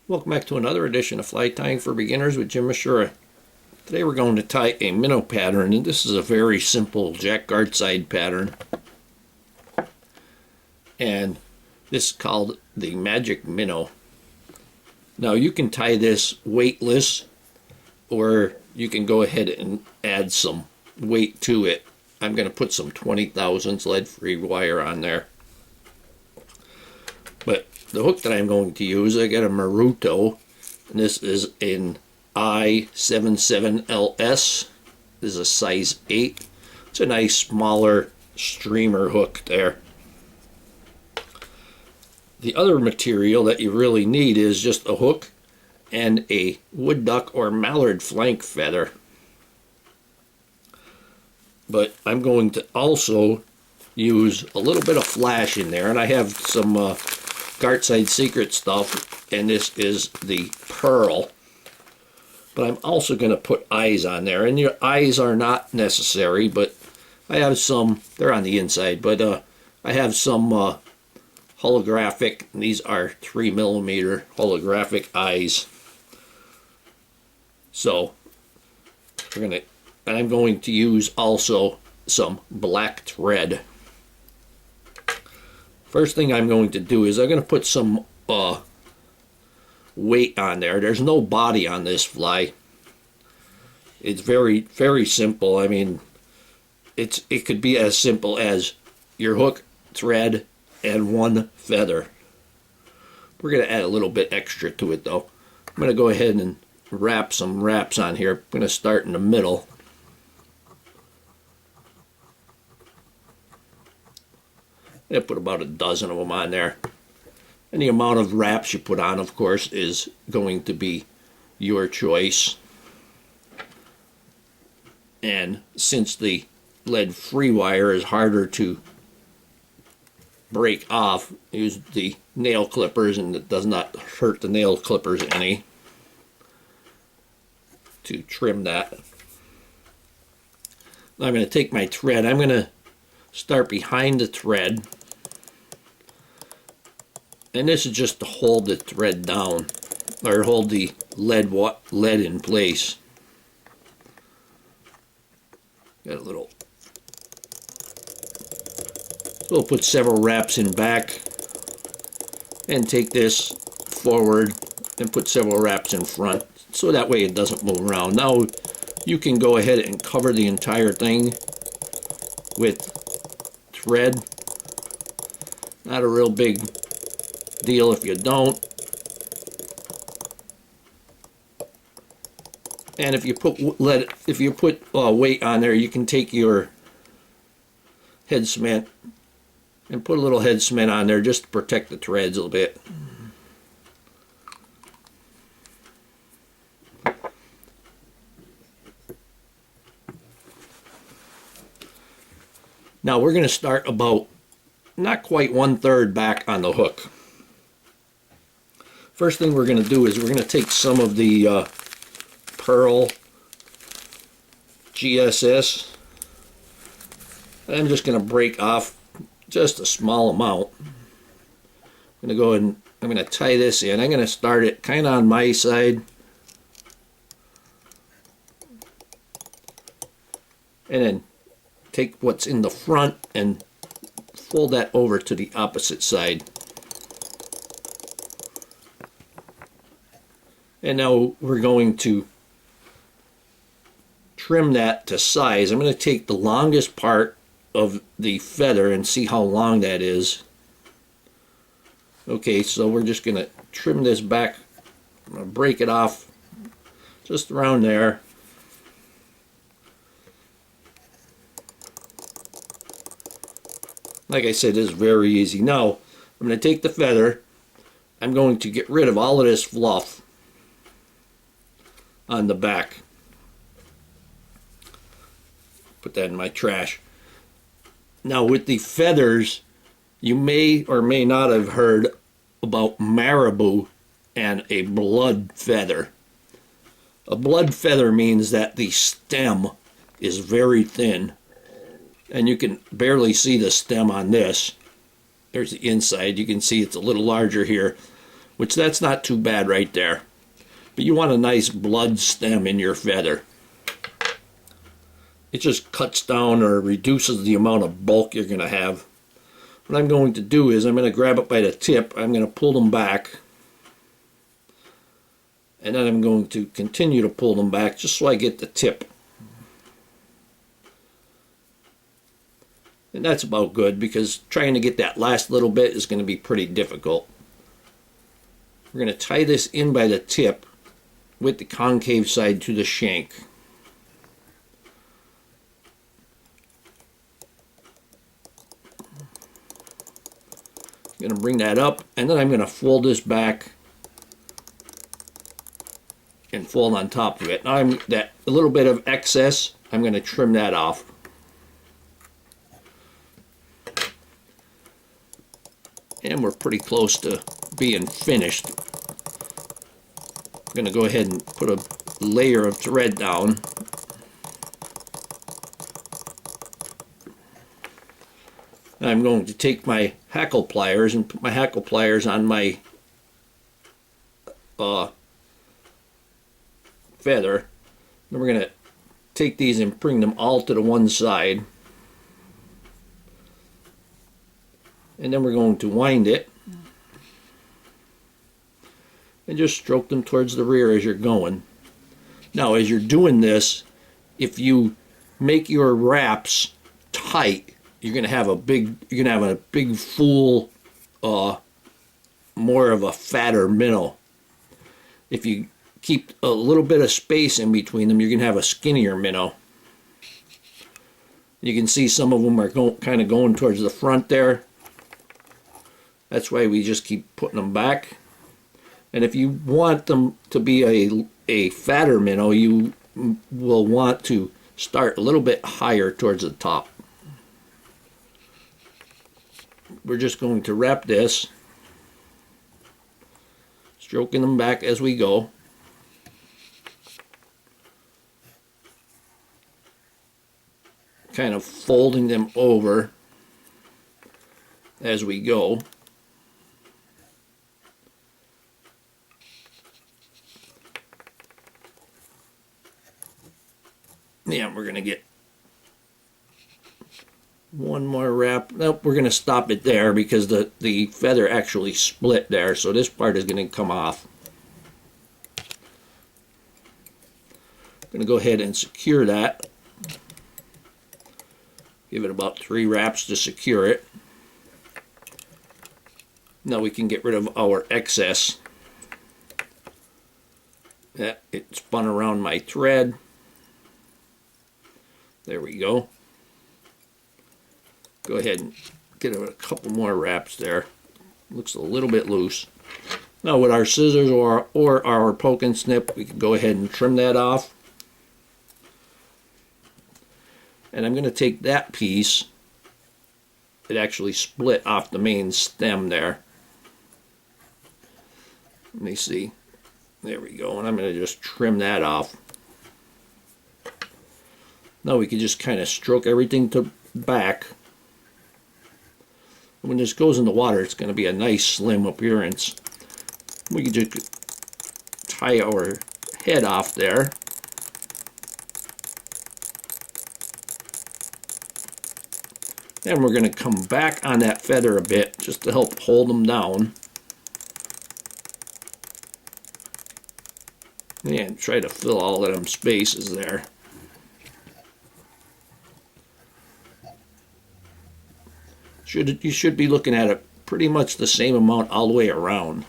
Welcome back to another edition of Fly Tying for Beginners with Jim Misiura. Today we're going to tie a minnow pattern, and this is a very simple Jack Gartside pattern. And this is called the Magic Minnow. Now you can tie this weightless, or you can go ahead and add some weight to it. I'm going to put some 20 thousandths lead-free wire on there. But the hook that I'm going to use, I got a Maruto, and this is an I77LS. This is a size 8. It's a nice smaller streamer hook there. The other material that you really need is just a hook and a wood duck or mallard flank feather. But I'm going to also use a little bit of flash in there, and I have some Gartside secret stuff, and this is the pearl. But I'm also going to put eyes on there, and your eyes are not necessary, but I have some, they're on the inside, but I have some holographic, and these are 3mm holographic eyes. So I'm going to use also some black thread. First thing I'm going to do is I'm going to put some weight on there. There's no body on this fly. It's very, very simple. I mean, it could be as simple as your hook, thread, and one feather. We're going to add a little bit extra to it though. I'm going to go ahead and wrap some wraps on here. I'm going to start in the middle. I put about a dozen of them on there. And the amount of wraps you put on, of course, is going to be your choice. And since the lead-free wire is harder to break off, use the nail clippers, and it does not hurt the nail clippers any to trim that. Now I'm going to take my thread. I'm going to start behind the thread, and this is just to hold the thread down, or hold the lead in place. Got a little, so we'll put several wraps in back and take this forward and put several wraps in front, so that way it doesn't move around. Now you can go ahead and cover the entire thing with thread. Not a real big deal if you don't. And if you put weight on there, you can take your head cement and put a little head cement on there just to protect the threads a little bit. Now we're going to start about not quite 1/3 back on the hook. First thing we're going to do is we're going to take some of the pearl GSS. I'm just going to break off just a small amount. I'm going to go and I'm going to tie this in. I'm going to start it kind of on my side, and then take what's in the front and fold that over to the opposite side. And now we're going to trim that to size. I'm going to take the longest part of the feather and see how long that is. Okay, so we're just going to trim this back. I'm going to break it off just around there. Like I said, this is very easy. Now, I'm going to take the feather. I'm going to get rid of all of this fluff on the back. Put that in my trash. Now, with the feathers, you may or may not have heard about marabou and a blood feather. A blood feather means that the stem is very thin, and you can barely see the stem on this. There's the inside. You can see it's a little larger here. which that's not too bad right there. But you want a nice blood stem in your feather. It just cuts down or reduces the amount of bulk you're going to have. What I'm going to do is I'm going to grab it by the tip. I'm going to pull them back. And then I'm going to continue to pull them back just so I get the tip. And that's about good because trying to get that last little bit is going to be pretty difficult. We're going to tie this in by the tip with the concave side to the shank. I'm going to bring that up, and then I'm going to fold this back and fold on top of it. Now that a little bit of excess, I'm going to trim that off. And we're pretty close to being finished. I'm going to go ahead and put a layer of thread down. I'm going to take my hackle pliers and put my hackle pliers on my feather. Then we're going to take these and bring them all to the one side. And then we're going to wind it. And just stroke them towards the rear as you're going. Now as you're doing this, if you make your wraps tight, you're gonna have a big full more of a fatter minnow. If you keep a little bit of space in between them, you're gonna have a skinnier minnow. You can see some of them are kind of going towards the front there. That's why we just keep putting them back. And if you want them to be a fatter minnow, you will want to start a little bit higher towards the top. We're just going to wrap this, stroking them back as we go. Kind of folding them over as we go. Yeah, we're going to get one more wrap. Nope, we're going to stop it there because the feather actually split there, so this part is going to come off. I'm going to go ahead and secure that. Give it about 3 wraps to secure it. Now we can get rid of our excess. That it spun around my thread. There we go. Go ahead and get a couple more wraps there. Looks a little bit loose. Now with our scissors or our poke and snip, we can go ahead and trim that off. And I'm going to take that piece. It actually split off the main stem there. Let me see. There we go. And I'm going to just trim that off. Now we can just kind of stroke everything to back. When this goes in the water, it's going to be a nice slim appearance. We can just tie our head off there. And we're going to come back on that feather a bit just to help hold them down. And try to fill all of them spaces there. You should be looking at it pretty much the same amount all the way around.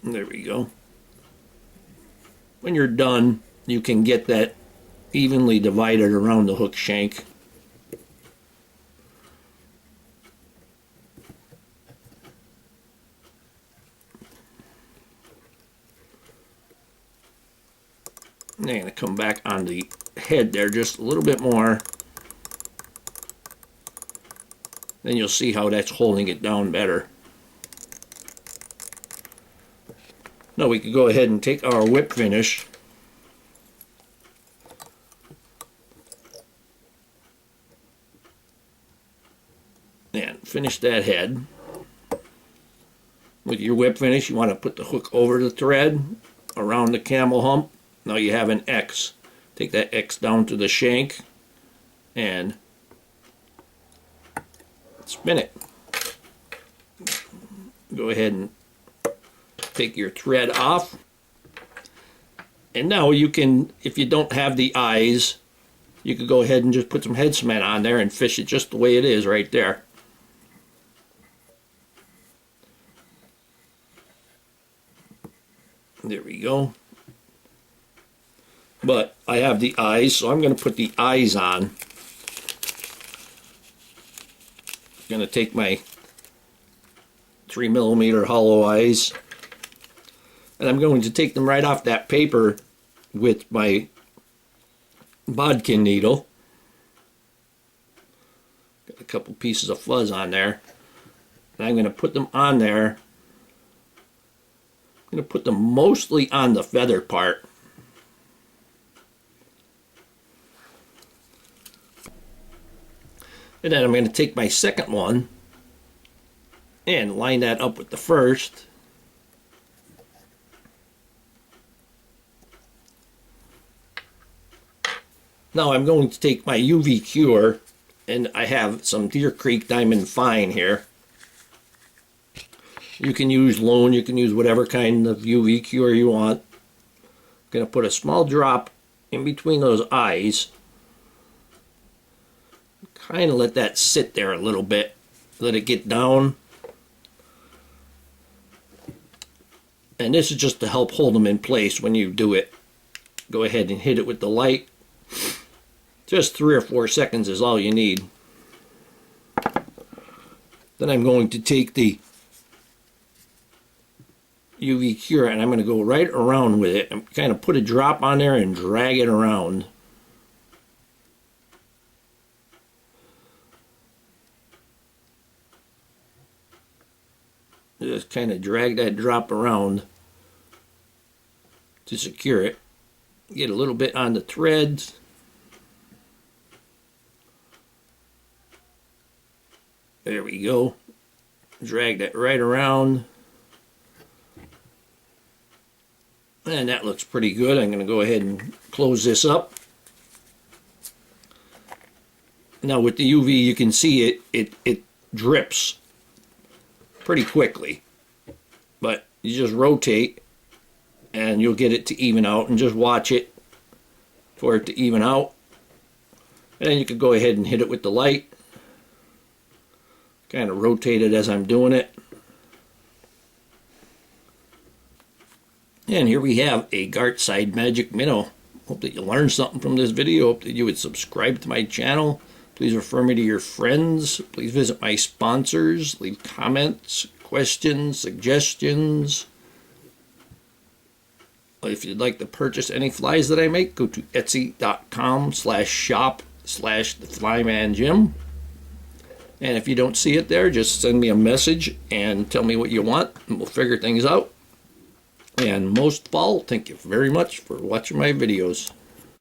There we go. When you're done, you can get that evenly divided around the hook shank. And I'm going to come back on the head there just a little bit more. Then you'll see how that's holding it down better. Now we can go ahead and take our whip finish. finish that head. With your whip finish, you want to put the hook over the thread, around the camel hump. Now you have an X. Take that X down to the shank and spin it. Go ahead and take your thread off. And now you can, if you don't have the eyes, you could go ahead and just put some head cement on there and fish it just the way it is right there. There we go. But I have the eyes, so I'm going to put the eyes on. I'm going to take my 3mm hollow eyes, and I'm going to take them right off that paper with my bodkin needle. Got a couple pieces of fuzz on there, and I'm going to put them on there. I'm going to put them mostly on the feather part. And then I'm going to take my second one and line that up with the first. Now I'm going to take my UV cure, and I have some Deer Creek Diamond Fine here. You can use Lone, you can use whatever kind of UV cure you want. I'm going to put a small drop in between those eyes. Kind of let that sit there a little bit. Let it get down. And this is just to help hold them in place when you do it. Go ahead and hit it with the light. Just 3 or 4 seconds is all you need. Then I'm going to take the UV cure and I'm going to go right around with it and kind of put a drop on there and drag it around. Just kind of drag that drop around to secure it. Get a little bit on the threads. There we go. Drag that right around. And that looks pretty good. I'm going to go ahead and close this up. Now with the UV you can see it drips pretty quickly, but you just rotate and you'll get it to even out, and just watch it for it to even out. And then you could go ahead and hit it with the light, kind of rotate it as I'm doing it. And here we have a Gartside Magic Minnow. Hope that you learned something from this video. Hope that you would subscribe to my channel. Please refer me to your friends. Please visit my sponsors. Leave comments, questions, suggestions. If you'd like to purchase any flies that I make, go to etsy.com/shop/theflymanjim. And if you don't see it there, just send me a message and tell me what you want, and we'll figure things out. And most of all, thank you very much for watching my videos.